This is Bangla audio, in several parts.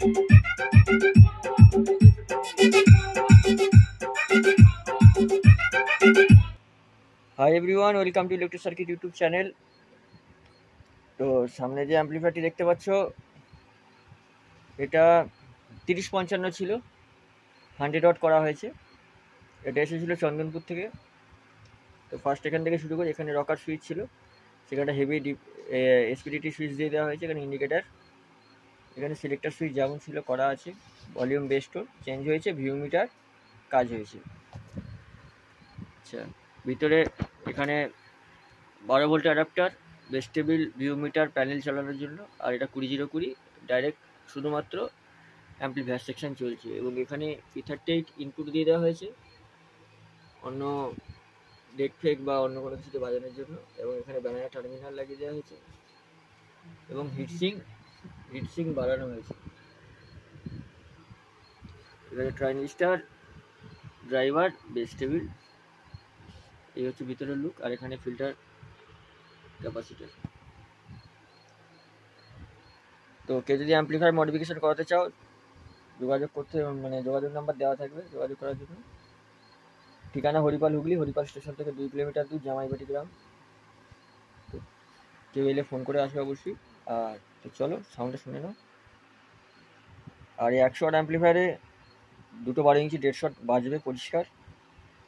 Hi everyone, welcome to electric circuit YouTube channel. তো সামনে যে অ্যাম্পলিফায়ারটি দেখতে পাচ্ছ, এটা 3055 ছিল, 100 ওয়াট করা হয়েছে। এটা এসেছিল চন্দনপুর থেকে। তো ফার্স্ট এখান থেকে শুরু করে, এখানে রকার সুইচ ছিল, সেখানে হেভি এসপিডিটি সুইচ দিয়ে দেওয়া হয়েছে। এখানে ইন্ডিকেটার, এখানে সিলেক্টার সুইচ যেমন ছিল করা আছে। ভলিউম বেস্টোর চেঞ্জ হয়েছে, ভিউ মিটার কাজ হয়েছে। আচ্ছা, ভিতরে এখানে 12 volt adapter, bass table, view meter, panel চালানোর জন্য। আর এটা 20020 ডাইরেক্ট শুধুমাত্র অ্যাম্পলিফায়ার সেকশন চলছে। এবং এখানে P38 ইনপুট দিয়ে দেওয়া হয়েছে অন্য ডেক ফেক বা অন্য কোনো কিছুতে বাজানোর জন্য। এবং এখানে ব্যানানা টার্মিনাল লাগিয়ে দেওয়া হয়েছে এবং হিটসিং বাড়ানো হয়েছে। এখানে ট্রানজিস্টার, ড্রাইভার, বেস টেবিল, এই হচ্ছে ভিতরের লুক। আর এখানে ফিল্টার, ক্যাপাসিটার। তো কেউ যদি অ্যাম্পলিফায়ার মডিফিকেশন করাতে চাও, যোগাযোগ করতে, যোগাযোগ নাম্বার দেওয়া থাকবে যোগাযোগ করার জন্য। ঠিকানা হরিপাল, হুগলি। হরিপাল স্টেশন থেকে 2 কিলোমিটার দূর, জামাইবাটি গ্রাম। তো কেউ এলে ফোন করে আসবে অবশ্যই। আর তো চলো সাউন্ডটা শুনে নাও। আর এই 100 ওয়াট অ্যাম্পলিফায়ারে 2 12 ইঞ্চি 1.5 শট বাজবে পরিষ্কার,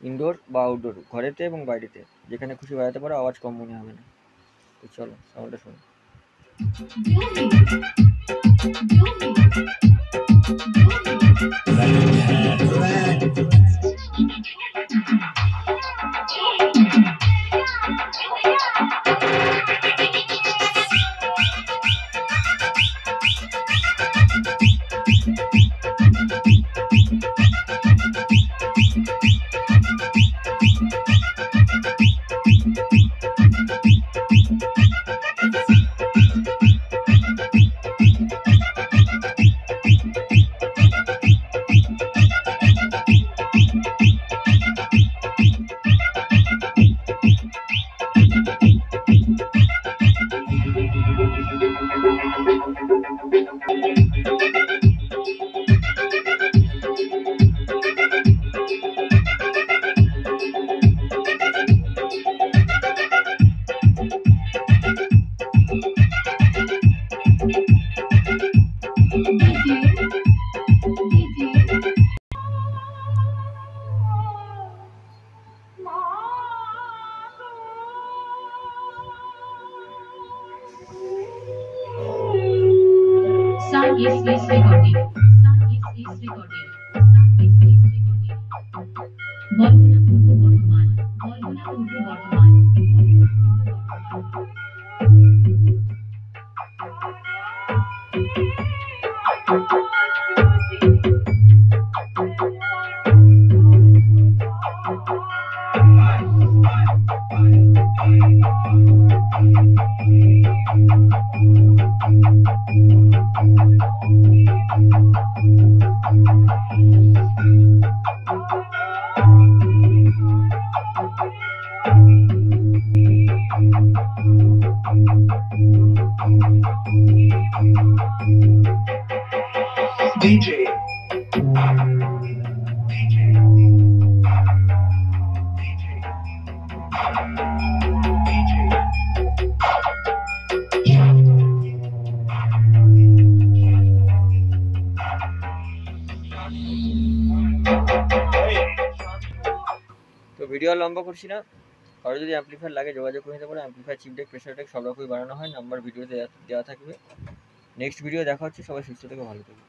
ইনডোর বা আউটডোর, ঘরেতে এবং বাইরেতে, যেখানে খুশি বাজাতে পারো, আওয়াজ কম মনে হবে না। তো চলো সাউন্ডটা শোনো। Sun is recording. Barguna Purba Bardhaman, Barguna Purba Bardhaman. DJ. তো ভিডিও আর লম্বা করছি না। কারো যদি অ্যাম্পলিফায়ার লাগে যোগাযোগ করে নিতে পারো। Amplifier, chip deck, pressure deck সব রকমই বানানো হয়। নাম্বার ভিডিওতে দেওয়া থাকবে। নেক্সট ভিডিও দেখা হচ্ছে। সবাই সুস্থ থেকে ভালো থাকবে।